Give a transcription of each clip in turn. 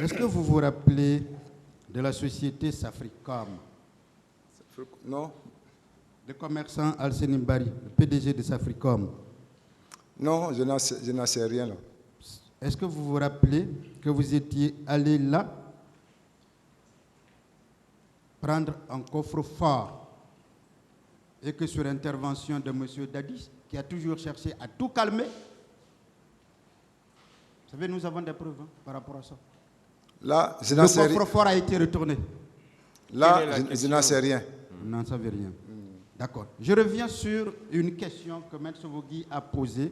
Est-ce que vous vous rappelez de la société Safricom? Non. Le commerçant Alseni Bari, le PDG de Safricom. Non, je n'en sais rien là. Est-ce que vous vous rappelez que vous étiez allé là prendre un coffre-fort et que sur intervention de M. Dadis, qui a toujours cherché à tout calmer, vous savez, nous avons des preuves par rapport à ça. Là, je n'en sais rien. Le coffre-fort a été retourné. Là, je n'en sais rien. Vous n'en savez rien. D'accord. Je reviens sur une question que M. Sovogui a posée,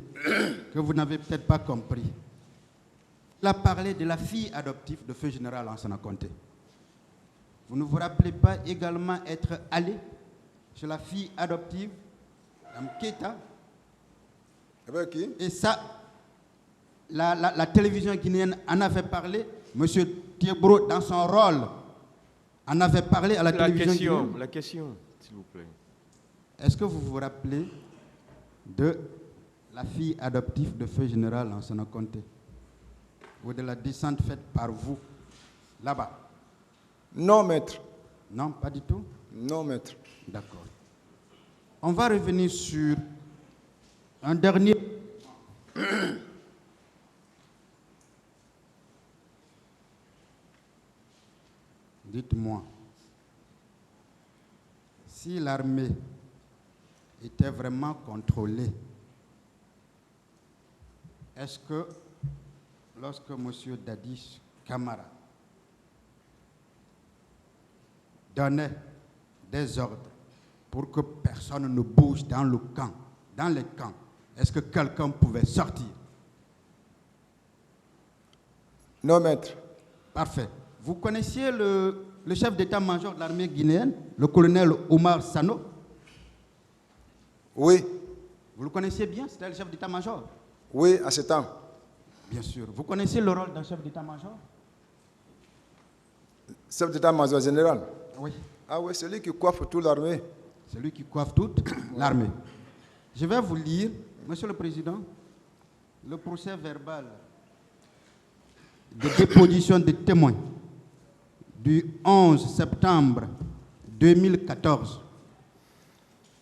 que vous n'avez peut-être pas compris. Il a parlé de la fille adoptive de feu général Lansana Conté. Vous ne vous rappelez pas également être allé chez la fille adoptive, Mme Keita? Avec qui? Et ça, la télévision guinéenne en avait parlé. M. Thiebro, dans son rôle, en avait parlé à la télévision guinéenne. La question, s'il vous plaît. Est-ce que vous vous rappelez de la fille adoptive de feu général Lansana Conté ou de la descente faite par vous là-bas? Non, maître. Non, pas du tout? Non, maître. D'accord. On va revenir sur un dernier. Dites-moi, si l'armée était vraiment contrôlée, est-ce que lorsque M. Dadis Camara donnait des ordres pour que personne ne bouge dans le camp, dans les camps, est-ce que quelqu'un pouvait sortir? Non, maître. Parfait. Vous connaissiez le chef d'état-major de l'armée guinéenne, le colonel Omar Sano? Oui. Vous le connaissiez bien? C'était le chef d'état-major? Oui, à ce temps. Bien sûr. Vous connaissez le rôle d'un chef d'état-major? Chef d'état-major général? Oui. Ah oui, c'est lui qui coiffe toute l'armée. C'est lui qui coiffe toute l'armée. Je vais vous lire, Monsieur le Président, le procès verbal de déposition des témoins du 11 septembre 2014,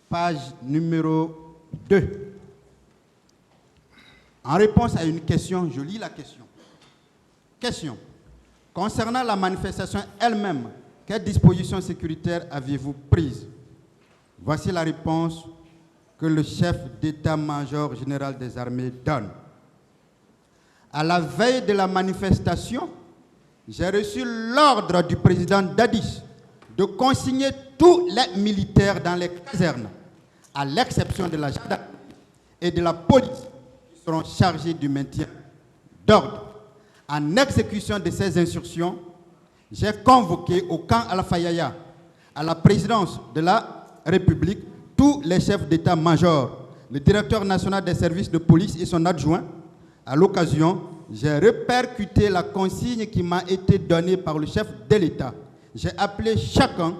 page numéro 2. En réponse à une question, je lis la question. Question. Concernant la manifestation elle-même, quelles dispositions sécuritaires aviez-vous prises? Voici la réponse que le chef d'état-major général des armées donne. À la veille de la manifestation, j'ai reçu l'ordre du président Dadis de consigner tous les militaires dans les casernes, à l'exception de la gendarmerie et de la police, qui seront chargés du maintien d'ordre. En exécution de ces instructions, j'ai convoqué au camp Al-Fayaya, à la présidence de la République, tous les chefs d'état-major, le directeur national des services de police et son adjoint. À l'occasion, j'ai répercuté la consigne qui m'a été donnée par le chef de l'État. J'ai appelé chacun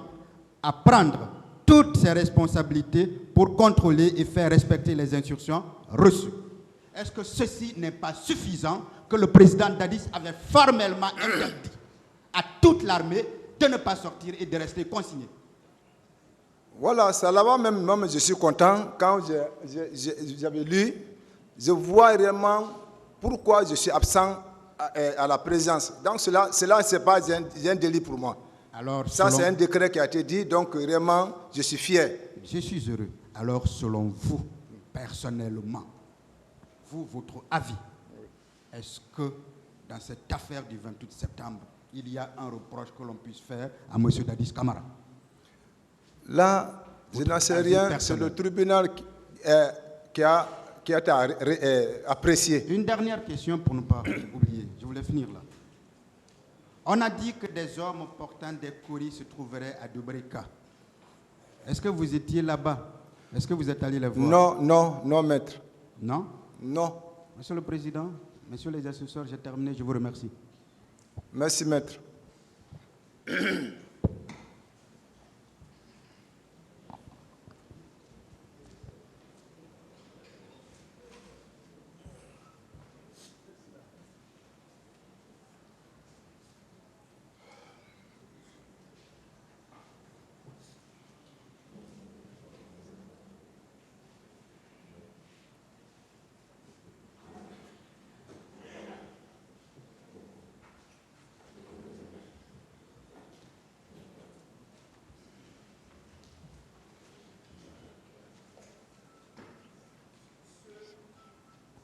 à prendre toutes ses responsabilités pour contrôler et faire respecter les instructions reçues. Est-ce que ceci n'est pas suffisant que le président Dadis avait formellement interdit à toute l'armée de ne pas sortir et de rester consigné? Voilà, c'est là-bas même, je suis content. Quand j'avais lu, je vois réellement pourquoi je suis absent à la présence. Donc cela c'est pas un délit pour moi. Alors, ça, c'est un décret qui a été dit, donc vraiment, je suis fier. Je suis heureux. Alors, selon vous, personnellement, votre avis, est-ce que dans cette affaire du 28 septembre, il y a un reproche que l'on puisse faire à M. Dadis Camara? Là, je n'en sais rien. C'est le tribunal qui a été apprécié. Une dernière question pour ne pas oublier. Je voulais finir là. On a dit que des hommes portant des courriers se trouveraient à Dubrika. Est-ce que vous étiez là-bas? Est-ce que vous êtes allé les voir? Non, maître. Non? Non. Monsieur le Président, messieurs les assesseurs, j'ai terminé. Je vous remercie. Merci, maître.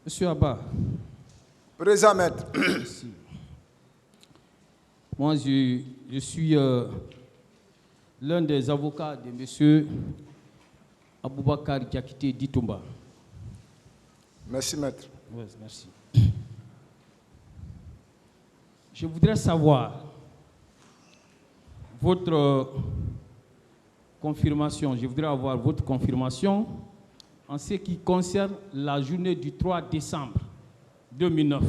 Monsieur Abba. Présent, maître. Merci. Moi, je suis l'un des avocats de monsieur Aboubakar Diakité Ditumba. Merci, maître. Oui, merci. Je voudrais savoir votre confirmation. Je voudrais avoir votre confirmation en ce qui concerne la journée du 3 décembre 2009.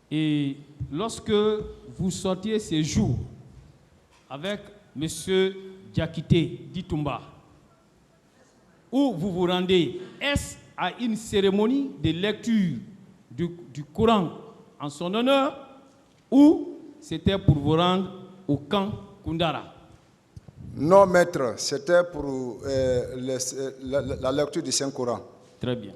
Et lorsque vous sortiez ces jours avec M. Diakité Ditumba, où vous vous rendez, est-ce à une cérémonie de lecture du Coran en son honneur ou c'était pour vous rendre au camp Koundara? Non, maître, c'était pour la lecture du Saint-Coran. Très bien.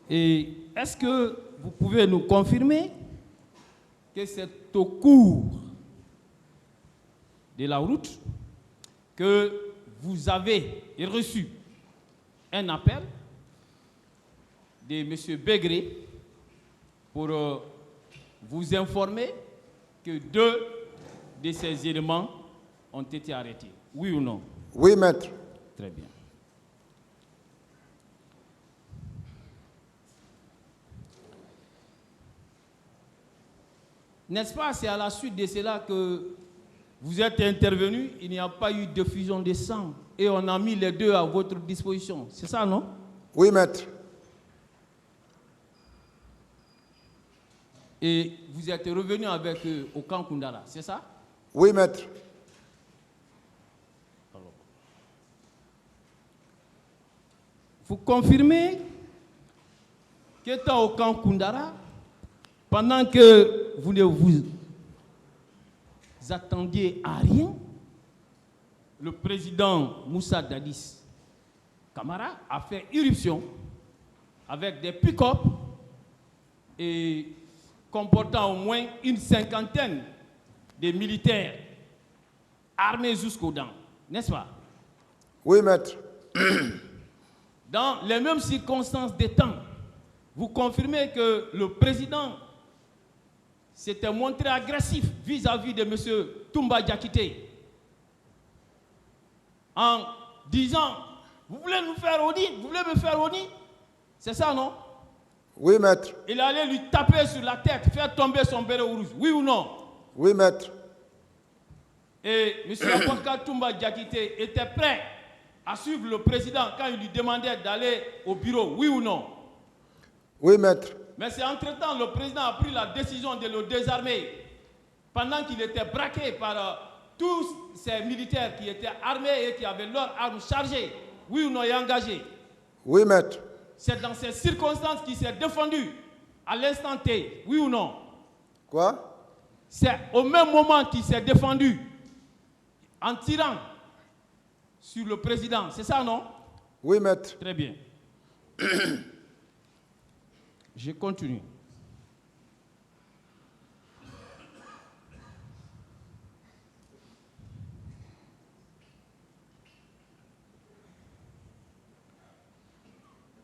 Et est-ce que vous pouvez nous confirmer que c'est au cours de la route que vous avez reçu un appel de M. Begré pour vous informer que 2 de ces éléments ont été arrêtés? Oui ou non? Oui, maître. Très bien. N'est-ce pas, c'est à la suite de cela que vous êtes intervenu, il n'y a pas eu de diffusion de sang et on a mis les 2 à votre disposition. C'est ça, non? Oui, maître. Et vous êtes revenu avec eux au camp Koundara, c'est ça? Oui, maître. Alors, vous confirmez qu'étant au camp Koundara, pendant que vous ne vous attendiez à rien, le président Moussa Dadis Camara a fait irruption avec des pick-up et comportant au moins une 50aine de militaires armés jusqu'aux dents, n'est-ce pas? Oui, maître. Dans les mêmes circonstances des temps, vous confirmez que le président s'était montré agressif vis-à-vis de M. Toumba Diakité en disant: vous voulez nous faire honni, vous voulez me faire honni? C'est ça, non? Oui, maître. Il allait lui taper sur la tête, faire tomber son béret rouge, oui ou non? Oui, maître. Et M. Aboubakar Toumba Diakité était prêt à suivre le président quand il lui demandait d'aller au bureau, oui ou non? Oui, maître. Mais c'est entre-temps, le président a pris la décision de le désarmer pendant qu'il était braqué par tous ces militaires qui étaient armés et qui avaient leurs armes chargées, oui ou non, et engagées. Oui, maître. C'est dans ces circonstances qu'il s'est défendu à l'instant T, oui ou non? Quoi? C'est au même moment qu'il s'est défendu en tirant sur le président, c'est ça, non? Oui, maître. Très bien. Je continue.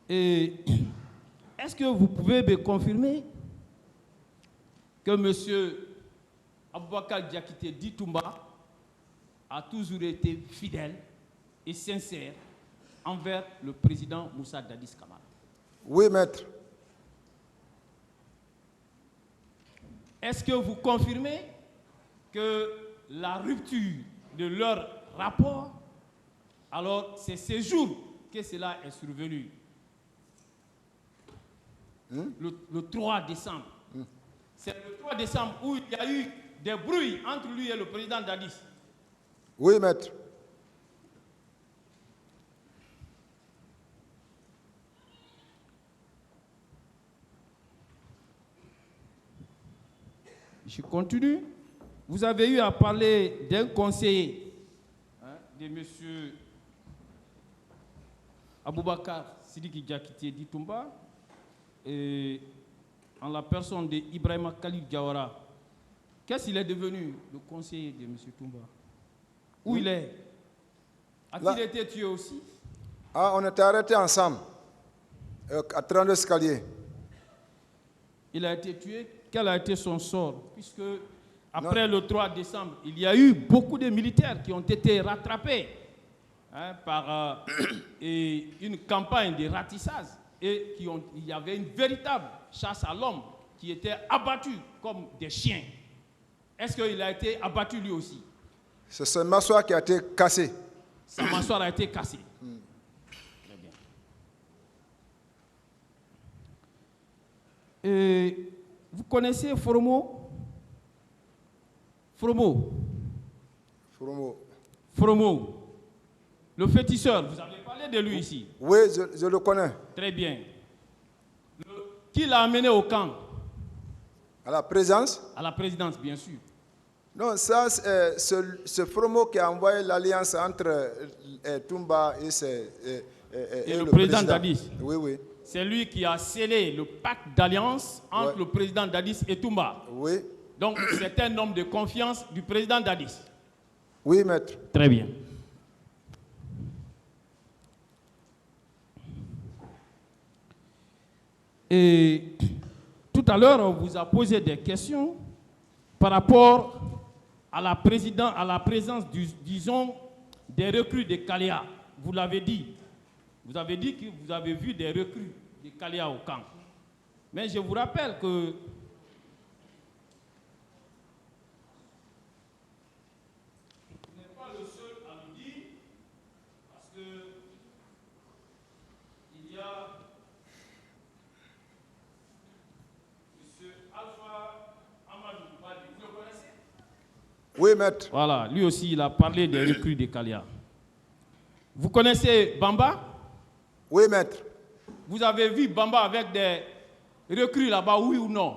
Et est-ce que vous pouvez me confirmer que M. Aboubakar Diakité Ditumba a toujours été fidèle et sincère envers le président Moussa Dadis Camara? Oui, maître. Est-ce que vous confirmez que la rupture de leur rapport, alors c'est ce jour que cela est survenu? Le 3 décembre. C'est le 3 décembre où il y a eu des bruits entre lui et le président Dadis. Oui, maître. Je continue. Vous avez eu à parler d'un conseiller, de M. Aboubakar Sidiki Diakité Ditumba, et en la personne d'Ibrahima Khalid Diawara. Qu'est-ce qu'il est devenu, le conseiller de M. Toumba? Où il est? A-t-il été tué aussi? Ah, on était arrêtés ensemble, à 32 escaliers. Il a été tué. Quel a été son sort? Puisque après le 3 décembre, il y a eu beaucoup de militaires qui ont été rattrapés par une campagne de ratissage et il y avait une véritable chasse à l'homme qui était abattu comme des chiens. Est-ce qu'il a été abattu lui aussi? C'est ce mâchoire qui a été cassé. Sa mâchoire a été cassée. Très bien. Et vous connaissez Fromo? Fromo. Le féticheur, vous avez parlé de lui ici. Oui, je le connais. Très bien. Qui l'a amené au camp? À la présidence? À la présidence, bien sûr. Non, ça, c'est Fromo qui a envoyé l'alliance entre Toumba et le président Dadis. Oui, oui. C'est lui qui a scellé le pacte d'alliance entre le président Dadis et Toumba. Oui. Donc, c'est un homme de confiance du président Dadis. Oui, maître. Très bien. Et tout à l'heure, on vous a posé des questions par rapport à la présence, disons, des recrues de Kaléa. Vous l'avez dit. Vous avez dit que vous avez vu des recrues de Kaléa au camp. Mais je vous rappelle que vous n'êtes pas le seul à le dire, parce que il y a M. Alpha Amadou Baldi. Vous le connaissez? Oui, maître. Voilà, lui aussi, il a parlé des recrues de Kaléa. Vous connaissez Bamba? Oui, maître. Vous avez vu Bamba avec des recrues là-bas, oui ou non?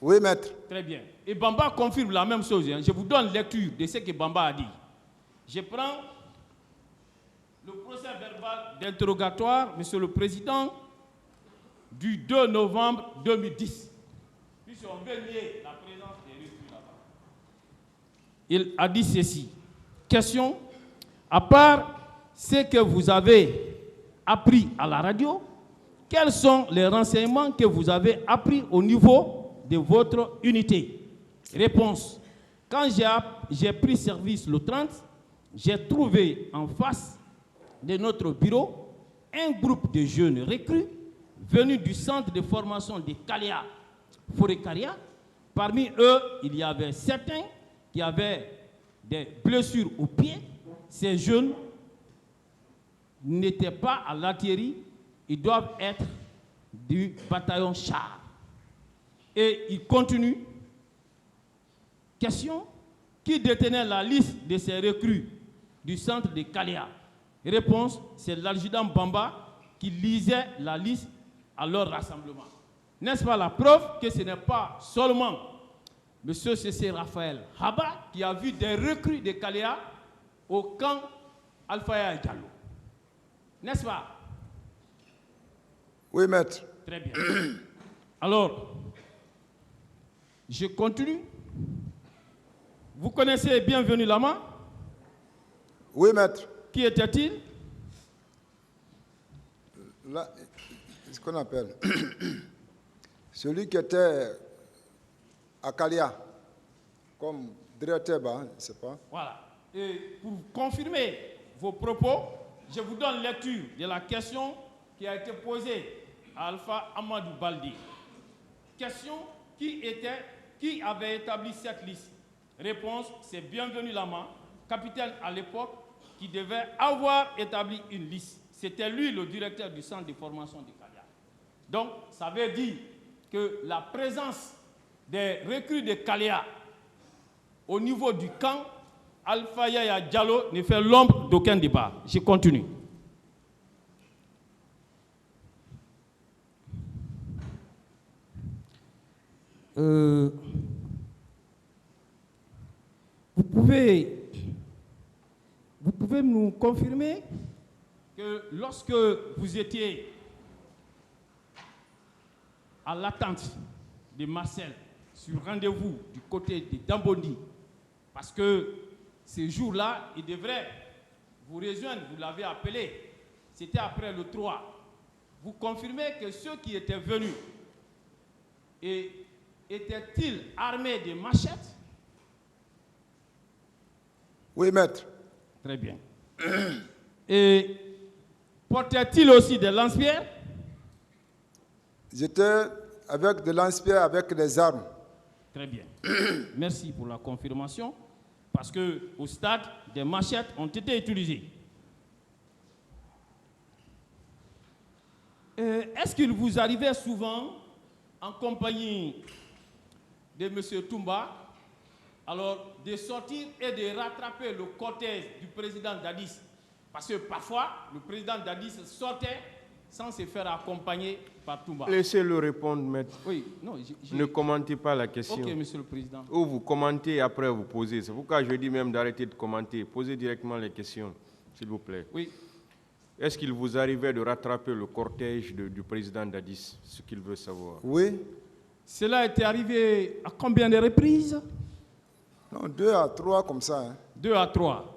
Oui, maître. Très bien. Et Bamba confirme la même chose. Je vous donne lecture de ce que Bamba a dit. Je prends le procès verbal d'interrogatoire, Monsieur le Président, du 2 novembre 2010. Puisqu'on veut nier la présence des recrues là-bas. Il a dit ceci. Question, à part ce que vous avez appris à la radio, quels sont les renseignements que vous avez appris au niveau de votre unité? Réponse. Quand j'ai pris service le 30, j'ai trouvé en face de notre bureau un groupe de jeunes recrues venus du centre de formation de Kaléa, Forêt-Karia. Parmi eux, il y avait certains qui avaient des blessures aux pieds. Ces jeunes n'étaient pas à l'artillerie, ils doivent être du bataillon char. Et il continue. Question, qui détenait la liste de ces recrues du centre de Kaléa? Réponse, c'est l'adjudant Bamba qui lisait la liste à leur rassemblement. N'est-ce pas la preuve que ce n'est pas seulement M. C.C. Raphaël Haba qui a vu des recrues de Kaléa au camp Alpha Diallo? N'est-ce pas? Oui, maître. Très bien. Alors, je continue. Vous connaissez Bienvenu Lama? Oui, maître. Qui était-il? Là, ce qu'on appelle celui qui était à Kalia, comme directeur, je ne sais pas. Voilà. Et pour confirmer vos propos, je vous donne lecture de la question qui a été posée à Alpha Amadou Baldi. Question, qui avait établi cette liste? Réponse, c'est Bienvenu Lama, capitaine à l'époque, qui devait avoir établi une liste. C'était lui le directeur du centre de formation de Kalia. Donc, ça veut dire que la présence des recrues de Kalia au niveau du camp Alpha Yaya Diallo ne fait l'ombre d'aucun débat. Je continue. Vous pouvez nous confirmer que lorsque vous étiez à l'attente de Marcel sur rendez-vous du côté de Dambondi, parce que ce jour-là, il devrait vous rejoindre, vous l'avez appelé, c'était après le 3. Vous confirmez que ceux qui étaient venus étaient-ils armés de machettes? Oui, maître. Très bien. Et portaient-ils aussi des lance-pierres? J'étais avec des lance-pierres, avec des armes. Très bien. Merci pour la confirmation. Parce qu'au stade, des machettes ont été utilisées. Est-ce qu'il vous arrivait souvent, en compagnie de M. Toumba, alors de sortir et de rattraper le cortège du président Dadis? Parce que parfois, le président Dadis sortait sans se faire accompagner par Toumba. Laissez-le répondre, maître. Oui, non, Ne commentez pas la question. Ok, Monsieur le Président. Ou vous commentez et après vous posez. C'est pourquoi je dis même d'arrêter de commenter. Posez directement les questions, s'il vous plaît. Oui. Est-ce qu'il vous arrivait de rattraper le cortège du président Dadis? Ce qu'il veut savoir. Oui. Cela était arrivé à combien de reprises? Non, 2 à 3 comme ça. Hein. 2 à 3.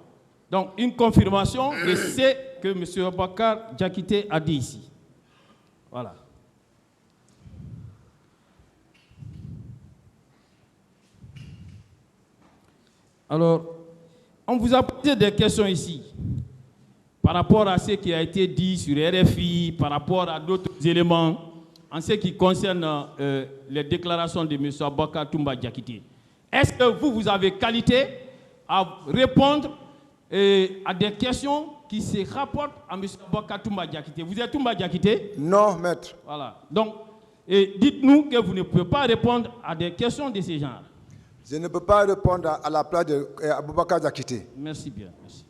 Donc, une confirmation de ce que M. Abakar Diakité a dit ici. Voilà. Alors, on vous a posé des questions ici par rapport à ce qui a été dit sur RFI, par rapport à d'autres éléments en ce qui concerne les déclarations de M. Abakar Toumba Diakité. Est-ce que vous avez qualité à répondre à des questions qui se rapportent à M. Abakar Toumba Diakité? Vous êtes Toumba Diakité? Non, maître. Voilà. Donc, dites-nous que vous ne pouvez pas répondre à des questions de ce genre. Je ne peux pas répondre à la place d'Aboubacar Diakité. Merci bien. Merci.